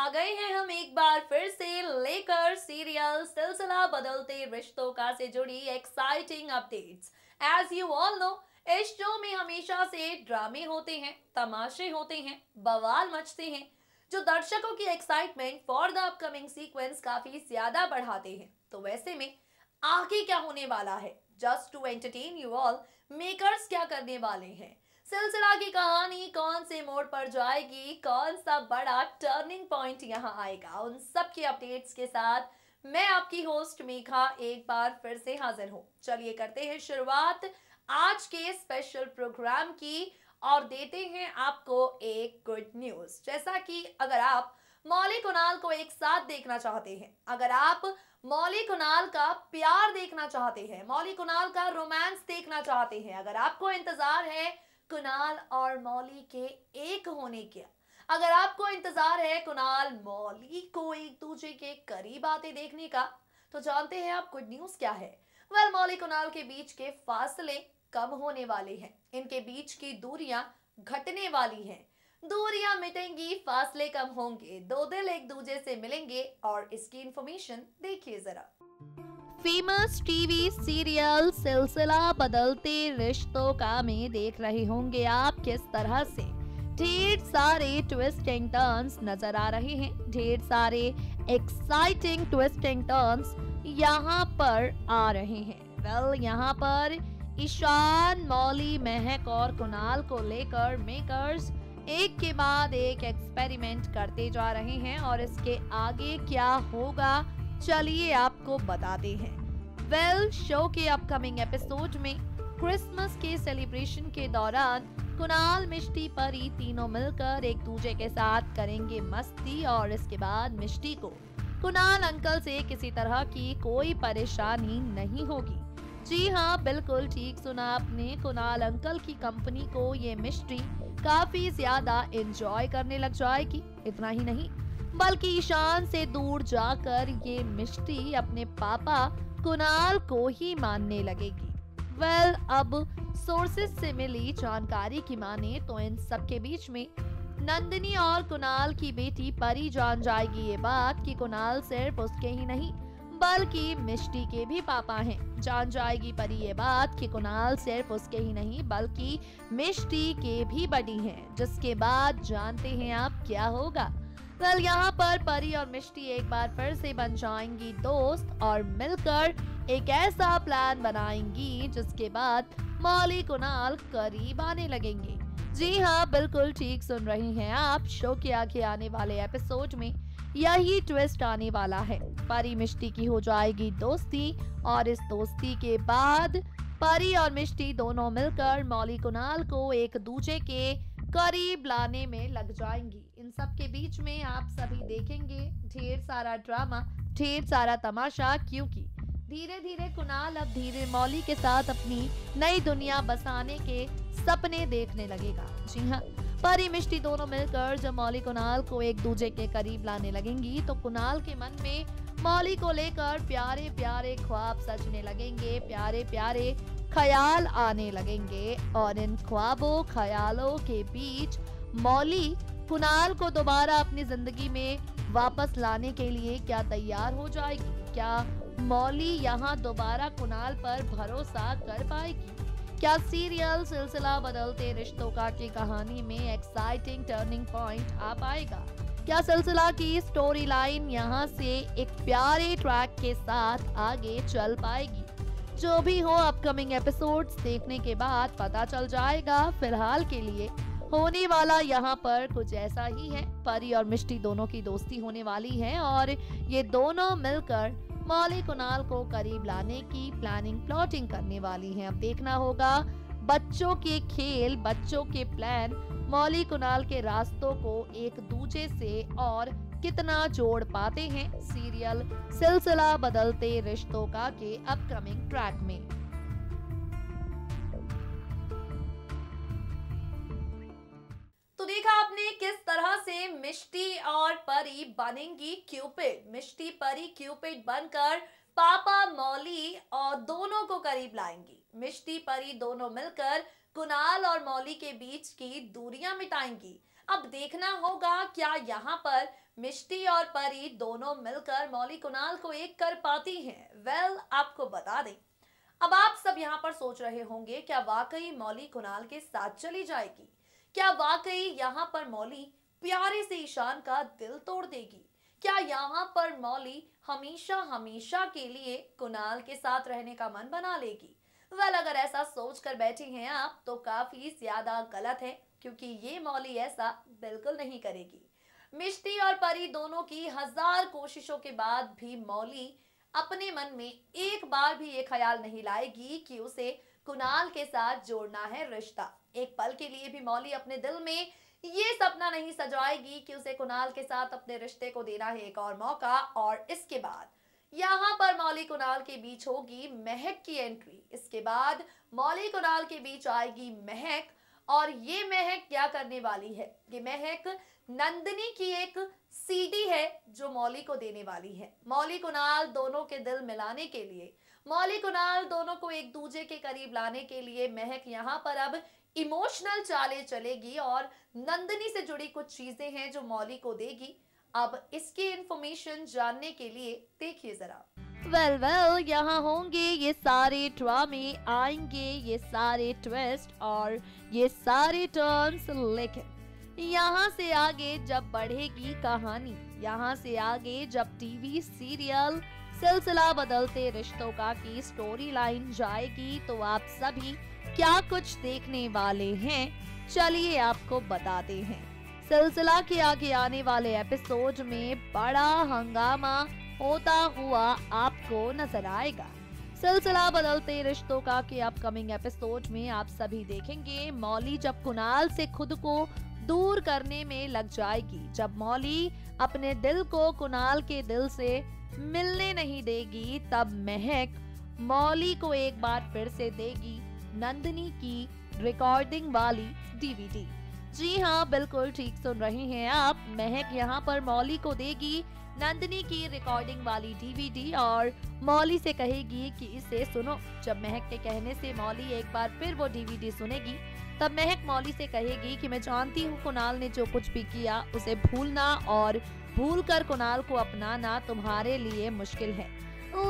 आ गए हैं हम एक बार फिर से लेकर सीरियल सिलसिला बदलते रिश्तों का से जुड़ी exciting updates. As you all know, इस शो में हमेशा से ड्रामे होते हैं, तमाशे होते हैं, बवाल मचते हैं, जो दर्शकों की excitement for the upcoming sequence काफी ज्यादा बढ़ाते हैं। तो वैसे में आगे क्या होने वाला है, just to entertain you all, makers क्या करने वाले हैं, सिलसिला की कहानी कौन से मोड़ पर जाएगी, कौन सा बड़ा टर्निंग पॉइंट यहाँ आएगा, उन सब के अपडेट्स के साथ मैं आपकी होस्ट मेघा एक बार फिर से हाजिर हूँ। चलिए करते हैं शुरुआत आज के स्पेशल प्रोग्राम की और देते हैं आपको एक गुड न्यूज। जैसा कि अगर आप मौली कुणाल को एक साथ देखना चाहते हैं, अगर आप मौली कुणाल का प्यार देखना चाहते हैं, मौली कुणाल का रोमांस देखना चाहते हैं, अगर आपको इंतजार है कुणाल और मौली के एक होने का, अगर आपको इंतजार है कुणाल मौली को एक दूसरे के करीब आते देखने का, तो जानते हैं आप गुड न्यूज क्या है। वेल, मौली कुणाल के बीच के फासले कम होने वाले हैं, इनके बीच की दूरियां घटने वाली हैं, दूरियां मिटेंगी, फासले कम होंगे, दो दिल एक दूसरे से मिलेंगे। और इसकी इंफॉर्मेशन देखिए जरा। फेमस टीवी सीरियल सिलसिला बदलते रिश्तों का में देख रहे होंगे आप किस तरह से ढेर सारे ट्विस्ट एंड टर्न्स नजर आ रहे हैं, ढेर सारे एक्साइटिंग ट्विस्ट एंड टर्न्स यहाँ पर आ रहे हैं। वेल, यहाँ पर ईशान, मौली, महक और कुणाल को लेकर मेकर्स एक के बाद एक एक्सपेरिमेंट करते जा रहे हैं और इसके आगे क्या होगा चलिए आपको बताते हैं। वेल, शो के अपकमिंग एपिसोड में क्रिसमस के सेलिब्रेशन के दौरान कुणाल, मिष्टी, परी तीनों मिलकर एक दूसरे के साथ करेंगे मस्ती और इसके बाद मिष्टी को कुणाल अंकल से किसी तरह की कोई परेशानी नहीं होगी। जी हाँ, बिल्कुल ठीक सुना आपने, कुणाल अंकल की कंपनी को ये मिष्टी काफी ज्यादा एंजॉय करने लग जाएगी। इतना ही नहीं बल्कि ईशान से दूर जाकर ये मिष्टी अपने पापा कुणाल को ही मानने लगेगी। वेल, अब सोर्सेस से मिली जानकारी की माने तो इन सब के बीच में नंदिनी और कुणाल की बेटी परी जान जाएगी ये बात कि कुणाल सिर्फ उसके ही नहीं बल्कि मिष्टी के भी पापा हैं। जान जाएगी परी ये बात कि कुणाल सिर्फ उसके ही नहीं बल्कि मिष्टी के भी बड़ी हैं, जिसके बाद जानते हैं आप क्या होगा। वेल, यहाँ पर परी और मिष्टी एक बार फिर से बन जाएंगी दोस्त और मिलकर एक ऐसा प्लान बनाएंगी जिसके बाद मौली कुणाल करीब आने लगेंगे। जी हाँ, बिल्कुल ठीक सुन रही हैं आप, शो के आगे आने वाले एपिसोड में यही ट्विस्ट आने वाला है। परी मिष्टी की हो जाएगी दोस्ती और इस दोस्ती के बाद परी और मिष्टी दोनों मिलकर मौली कुणाल को एक दूसरे के करीब लाने में लग जाएंगी। इन सब के बीच में आप सभी देखेंगे ढेर सारा ड्रामा, ढेर सारा तमाशा, क्योंकि धीरे धीरे कुणाल अब धीरे मौली के साथ अपनी नई दुनिया बसाने के सपने देखने लगेगा। जी हाँ, परी मिष्टी दोनों मिलकर जब मौली कुणाल को एक दूसरे के करीब लाने लगेंगी तो कुणाल के मन में मौली को लेकर प्यारे प्यारे ख्वाब सजने लगेंगे, प्यारे प्यारे ख्याल आने लगेंगे और इन ख्वाबों ख्यालों के बीच मौली कुणाल को दोबारा अपनी जिंदगी में वापस लाने के लिए क्या तैयार हो जाएगी? क्या मौली यहाँ दोबारा कुणाल पर भरोसा कर पाएगी? क्या सीरियल सिलसिला बदलते रिश्तों का की कहानी में एक्साइटिंग टर्निंग पॉइंट आ पाएगा? क्या सिलसिला की स्टोरी लाइन यहाँ से एक प्यारे ट्रैक के साथ आगे चल पाएगी? जो भी हो, अपकमिंग एपिसोड्स देखने के बाद पता चल जाएगा। फिलहाल के लिए होने वाला यहाँ पर कुछ ऐसा ही है, परी और मिष्टी दोनों की दोस्ती होने वाली है और ये दोनों मिलकर मौली कुणाल को करीब लाने की प्लानिंग प्लॉटिंग करने वाली हैं। अब देखना होगा बच्चों के खेल, बच्चों के प्लान मौली कुणाल के रास्तों को एक दूसरे से और कितना जोड़ पाते हैं सीरियल सिलसिला बदलते रिश्तों का के अपकमिंग ट्रैक में। तो देखा आपने किस तरह से मिष्टी और परी बनेंगी क्यूपिड, मिष्टी परी क्यूपिड बनकर पापा मौली और दोनों को करीब लाएंगी। मिष्टी परी दोनों मिलकर कुणाल और मौली के बीच की दूरियां मिटाएंगी। अब देखना होगा क्या यहाँ पर मिष्टी और परी दोनों मिलकर मौली कुणाल को एक कर पाती हैं। आपको बता दें, अब आप सब यहाँ पर सोच रहे होंगे, क्या वाकई मौली कुणाल के साथ चली जाएगी? क्या वाकई यहाँ पर मौली प्यारे से ईशान का दिल तोड़ देगी? क्या यहाँ पर मौली हमेशा हमेशा के लिए कुणाल के साथ रहने का मन बना लेगी? अगर ऐसा सोच कर बैठे हैं आप तो काफी ज्यादा गलत है, क्योंकि ये मौली ऐसा बिल्कुल नहीं करेगी। मिष्टी और परी दोनों की हजार कोशिशों के बाद भी मौली अपने मन में एक बार भी ये ख्याल नहीं लाएगी कि उसे कुणाल के साथ जोड़ना है रिश्ता। एक पल के लिए भी मौली अपने दिल में ये सपना नहीं सजाएगी कि उसे कुणाल के साथ अपने रिश्ते को देना है एक और मौका। और इसके बाद यहाँ पर मौली कुणाल के बीच होगी महक की एंट्री। इसके बाद मौली कुणाल के बीच आएगी महक, और ये महक क्या करने वाली है? ये महक नंदिनी की एक सीडी है जो मौली को देने वाली है। मौली कुणाल दोनों के दिल मिलाने के लिए, मौली कुणाल दोनों को एक दूसरे के करीब लाने के लिए महक यहाँ पर अब इमोशनल चालें चलेगी और नंदिनी से जुड़ी कुछ चीजें हैं जो मौली को देगी। अब इसकी इंफॉर्मेशन जानने के लिए देखिए जरा। यहाँ होंगे ये सारे ड्रामे, आएंगे ये सारे ट्विस्ट और ये सारे टर्न्स, लेकिन यहाँ से आगे जब बढ़ेगी कहानी, यहाँ से आगे जब टीवी सीरियल सिलसिला बदलते रिश्तों का की स्टोरी लाइन जाएगी, तो आप सभी क्या कुछ देखने वाले हैं, चलिए आपको बताते हैं। सिलसिला के आगे आने वाले एपिसोड में बड़ा हंगामा होता हुआ आपको नजर आएगा। सिलसिला बदलते रिश्तों का के अपकमिंग एपिसोड में आप सभी देखेंगे मौली जब कुणाल से खुद को दूर करने में लग जाएगी, जब मौली अपने दिल को कुणाल के दिल से मिलने नहीं देगी, तब महक मौली को एक बार फिर से देगी नंदिनी की रिकॉर्डिंग वाली डीवीडी। जी हाँ, बिल्कुल ठीक सुन रहे हैं आप, महक यहाँ पर मौली को देगी नंदिनी की रिकॉर्डिंग वाली डीवीडी और मौली से कहेगी कि इसे सुनो। जब महक के कहने से मौली एक बार फिर वो डीवीडी सुनेगी, तब महक मौली से कहेगी कि मैं जानती हूँ कुणाल ने जो कुछ भी किया उसे भूलना और भूलकर कुणाल को अपनाना तुम्हारे लिए मुश्किल है,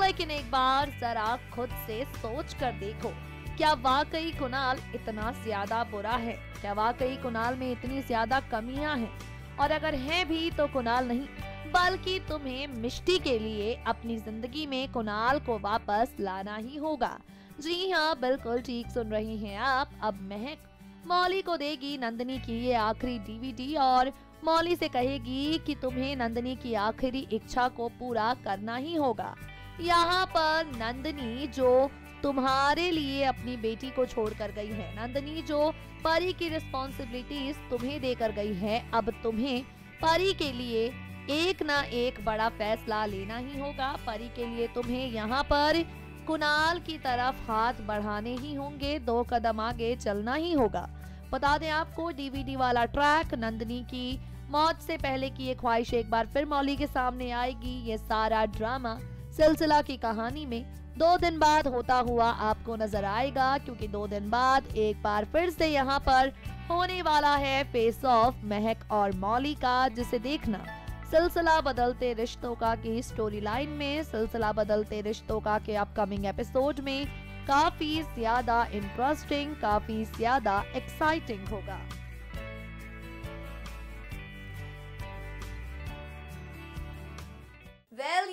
लेकिन एक बार जरा खुद से सोच कर देखो, क्या वाकई कुणाल इतना ज्यादा बुरा है? क्या वाकई कुणाल में इतनी ज्यादा कमियां हैं? और अगर हैं भी तो कुणाल नहीं, बल्कि तुम्हें मिष्टी के लिए अपनी जिंदगी में कुणाल को वापस लाना ही होगा। जी हाँ, बिल्कुल ठीक सुन रही हैं आप। अब महक मौली को देगी नंदिनी की ये आखिरी डीवीडी और मौली से कहेगी कि तुम्हें नंदिनी की आखिरी इच्छा को पूरा करना ही होगा। यहाँ पर नंदिनी जो तुम्हारे लिए अपनी बेटी को छोड़कर गई है, नंदिनी जो परी की रिस्पॉन्सिबिलिटीज तुम्हें देकर गई है, अब तुम्हें परी के लिए एक ना एक बड़ा फैसला लेना ही होगा। परी के लिए तुम्हें यहाँ पर कुणाल की तरफ हाथ बढ़ाने ही होंगे, 2 कदम आगे चलना ही होगा। बता दें आपको, डीवीडी वाला ट्रैक नंदिनी की मौत से पहले की ये ख्वाहिश एक बार फिर मौली के सामने आएगी। ये सारा ड्रामा सिलसिला की कहानी में 2 दिन बाद होता हुआ आपको नजर आएगा, क्योंकि 2 दिन बाद एक बार फिर से यहाँ पर होने वाला है फेस ऑफ महक और मौली का, जिसे देखना सिलसिला बदलते रिश्तों का की स्टोरी लाइन में, सिलसिला बदलते रिश्तों का के अपकमिंग एपिसोड में काफी ज्यादा इंटरेस्टिंग, काफी ज्यादा एक्साइटिंग होगा।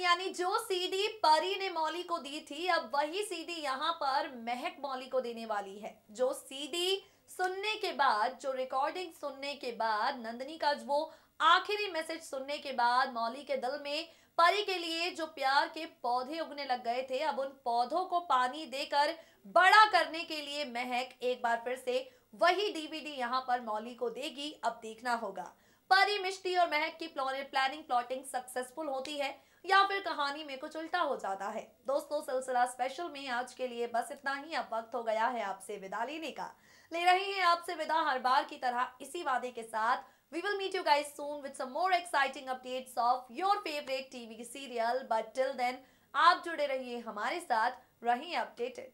यानी जो सीडी परी ने मौली को दी थी, अब वही सीडी यहाँ पर महक मौली को देने वाली है। जो सीडी सुनने के बाद, जो रिकॉर्डिंग सुनने के बाद, नंदिनी का वो आखिरी मैसेज सुनने के बाद मौली के दिल में परी के लिए जो प्यार के पौधे उगने लग गए थे, अब उन पौधों को पानी देकर बड़ा करने के लिए महक एक बार फिर से वही डीवीडी यहाँ पर मौली को देगी। अब देखना होगा परी, मिष्टी और महक की प्लानिंग प्लॉटिंग सक्सेसफुल होती है या फिर कहानी में कुछ उल्टा हो जाता है। दोस्तों, सिलसिला स्पेशल में आज के लिए बस इतना ही। अब वक्त हो गया है आपसे विदा लेने का। ले रहे हैं आपसे विदा हर बार की तरह इसी वादे के साथ, we will meet you guys soon with some more exciting updates of your favorite TV serial. But till then, आप जुड़े रहिए हमारे साथ, रहिए अपडेटेड।